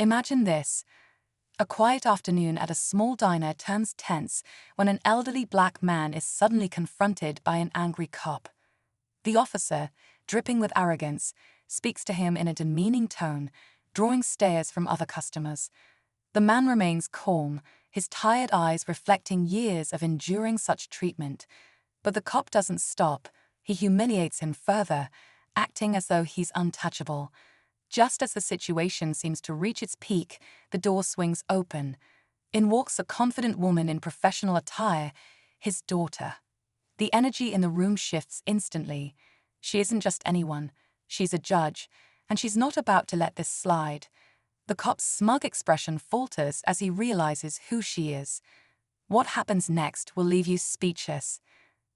Imagine this. A quiet afternoon at a small diner turns tense when an elderly black man is suddenly confronted by an angry cop. The officer, dripping with arrogance, speaks to him in a demeaning tone, drawing stares from other customers. The man remains calm, his tired eyes reflecting years of enduring such treatment. But the cop doesn't stop. He humiliates him further, acting as though he's untouchable. Just as the situation seems to reach its peak, the door swings open. In walks a confident woman in professional attire, his daughter. The energy in the room shifts instantly. She isn't just anyone, she's a judge, and she's not about to let this slide. The cop's smug expression falters as he realizes who she is. What happens next will leave you speechless.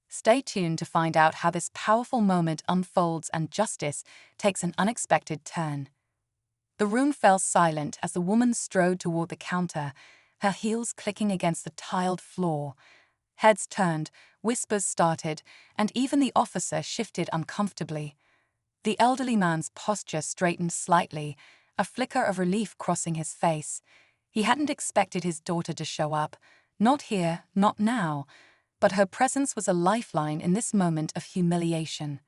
Stay tuned to find out how this powerful moment unfolds and justice takes an unexpected turn. The room fell silent as the woman strode toward the counter, her heels clicking against the tiled floor. Heads turned, whispers started, and even the officer shifted uncomfortably. The elderly man's posture straightened slightly, a flicker of relief crossing his face. He hadn't expected his daughter to show up. Not here, not now. But her presence was a lifeline in this moment of humiliation.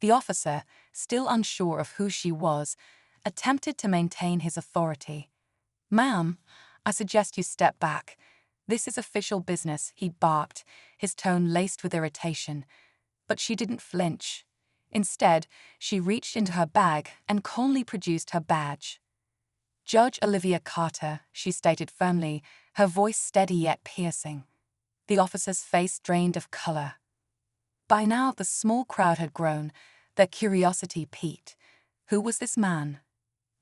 The officer, still unsure of who she was, attempted to maintain his authority. "Ma'am, I suggest you step back. This is official business," he barked, his tone laced with irritation. But she didn't flinch. Instead, she reached into her bag and calmly produced her badge. "Judge Olivia Carter," she stated firmly, her voice steady yet piercing. The officer's face drained of color. By now, the small crowd had grown, their curiosity piqued. Who was this man?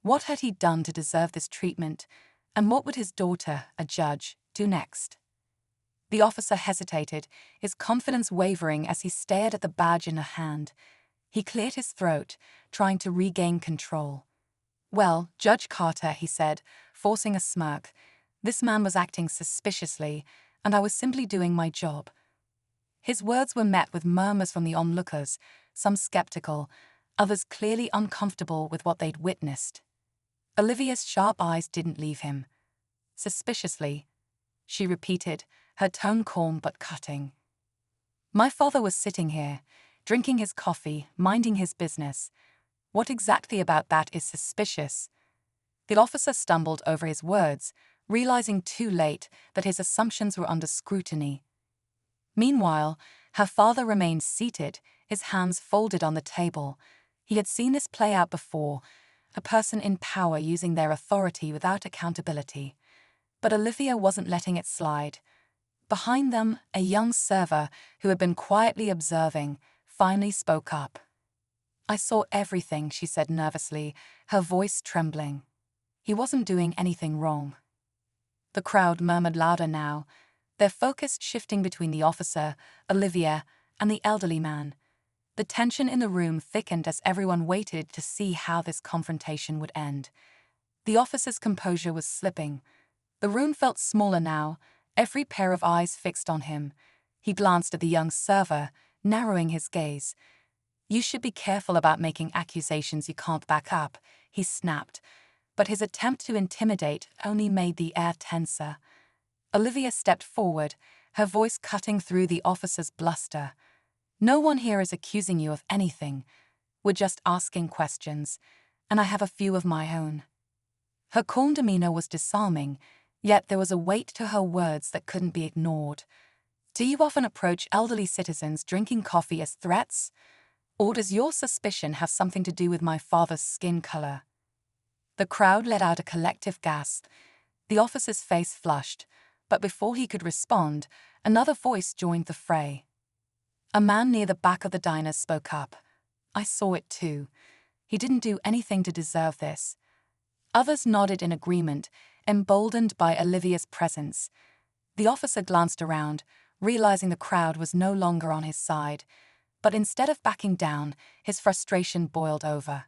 What had he done to deserve this treatment? And what would his daughter, a judge, do next? The officer hesitated, his confidence wavering as he stared at the badge in her hand. He cleared his throat, trying to regain control. "Well, Judge Carter," he said, forcing a smirk. "This man was acting suspiciously, and I was simply doing my job." His words were met with murmurs from the onlookers, some skeptical, others clearly uncomfortable with what they'd witnessed. Olivia's sharp eyes didn't leave him. "Suspiciously," she repeated, her tone calm but cutting. "My father was sitting here, drinking his coffee, minding his business. What exactly about that is suspicious?" The officer stumbled over his words, realizing too late that his assumptions were under scrutiny. Meanwhile, her father remained seated, his hands folded on the table. He had seen this play out before, a person in power using their authority without accountability. But Olivia wasn't letting it slide. Behind them, a young server, who had been quietly observing, finally spoke up. "I saw everything," she said nervously, her voice trembling. "He wasn't doing anything wrong." The crowd murmured louder now, their focus shifting between the officer, Olivia, and the elderly man. The tension in the room thickened as everyone waited to see how this confrontation would end. The officer's composure was slipping. The room felt smaller now, every pair of eyes fixed on him. He glanced at the young server, narrowing his gaze. "You should be careful about making accusations you can't back up," he snapped. But his attempt to intimidate only made the air tenser. Olivia stepped forward, her voice cutting through the officer's bluster. "No one here is accusing you of anything. We're just asking questions, and I have a few of my own." Her calm demeanor was disarming, yet there was a weight to her words that couldn't be ignored. "Do you often approach elderly citizens drinking coffee as threats? Or does your suspicion have something to do with my father's skin color?" The crowd let out a collective gasp. The officer's face flushed, but before he could respond, another voice joined the fray. A man near the back of the diner spoke up. "I saw it too. He didn't do anything to deserve this." Others nodded in agreement, emboldened by Olivia's presence. The officer glanced around, realizing the crowd was no longer on his side. But instead of backing down, his frustration boiled over.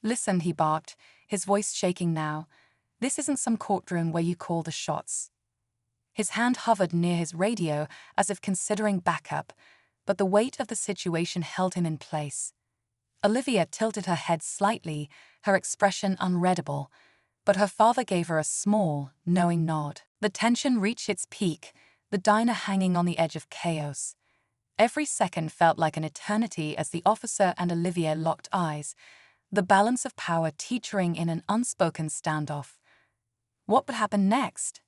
"Listen," he barked, his voice shaking now. "This isn't some courtroom where you call the shots." His hand hovered near his radio as if considering backup, but the weight of the situation held him in place. Olivia tilted her head slightly, her expression unreadable. but her father gave her a small, knowing nod. The tension reached its peak, the diner hanging on the edge of chaos. Every second felt like an eternity as the officer and Olivia locked eyes, the balance of power teetering in an unspoken standoff. What would happen next?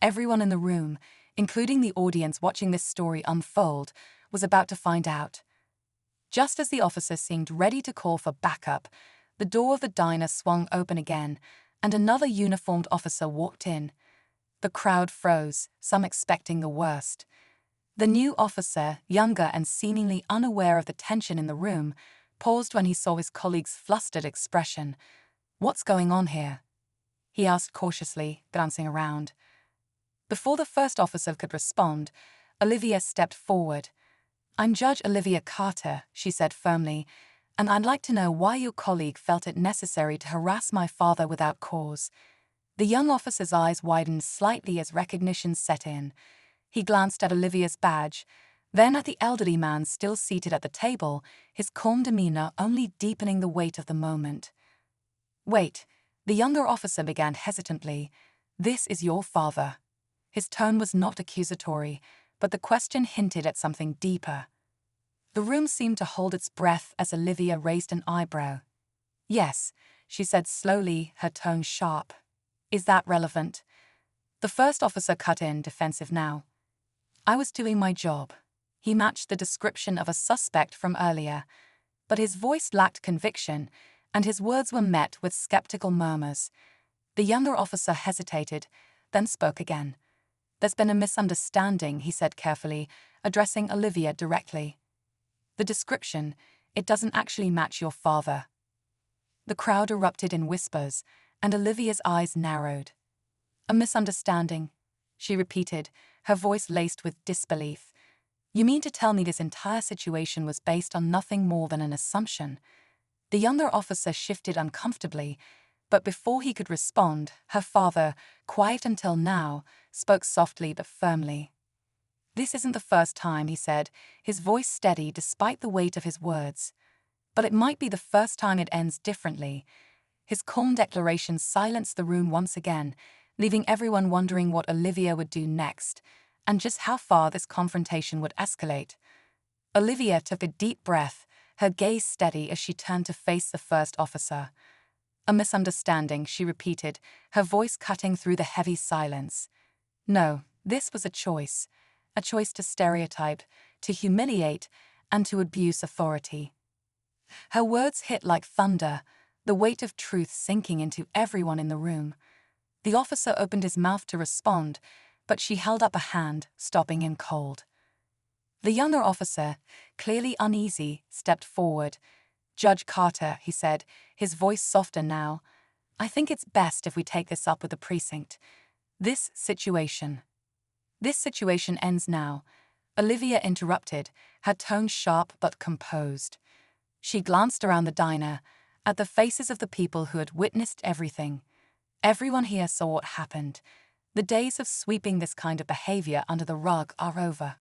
Everyone in the room, including the audience watching this story unfold, was about to find out. Just as the officer seemed ready to call for backup, the door of the diner swung open again, and another uniformed officer walked in. The crowd froze, some expecting the worst. The new officer, younger and seemingly unaware of the tension in the room, paused when he saw his colleague's flustered expression. "What's going on here?" he asked cautiously, glancing around. Before the first officer could respond, Olivia stepped forward. "I'm Judge Olivia Carter," she said firmly, "and I'd like to know why your colleague felt it necessary to harass my father without cause." The young officer's eyes widened slightly as recognition set in. He glanced at Olivia's badge, then at the elderly man still seated at the table, his calm demeanor only deepening the weight of the moment. "Wait," the younger officer began hesitantly. "This is your father." His tone was not accusatory, but the question hinted at something deeper. The room seemed to hold its breath as Olivia raised an eyebrow. "Yes," she said slowly, her tone sharp. "Is that relevant?" The first officer cut in, defensive now. "I was doing my job." He matched the description of a suspect from earlier, but his voice lacked conviction, and his words were met with skeptical murmurs. The younger officer hesitated, then spoke again. "There's been a misunderstanding," he said carefully, addressing Olivia directly. "The description, it doesn't actually match your father." The crowd erupted in whispers, and Olivia's eyes narrowed. "A misunderstanding," she repeated, her voice laced with disbelief. "You mean to tell me this entire situation was based on nothing more than an assumption?" The younger officer shifted uncomfortably, but before he could respond, her father, quiet until now, spoke softly but firmly. "This isn't the first time," he said, his voice steady despite the weight of his words. "But it might be the first time it ends differently." His calm declaration silenced the room once again, leaving everyone wondering what Olivia would do next, and just how far this confrontation would escalate. Olivia took a deep breath, her gaze steady as she turned to face the first officer. "A misunderstanding," she repeated, her voice cutting through the heavy silence. "No, this was a choice to stereotype, to humiliate, and to abuse authority." Her words hit like thunder, the weight of truth sinking into everyone in the room. The officer opened his mouth to respond, but she held up a hand, stopping him cold. The younger officer, clearly uneasy, stepped forward. "Judge Carter," he said, his voice softer now, "I think it's best if we take this up with the precinct. This situation ends now." Olivia interrupted, her tone sharp but composed. She glanced around the diner, at the faces of the people who had witnessed everything. Everyone here saw what happened. The days of sweeping this kind of behavior under the rug are over.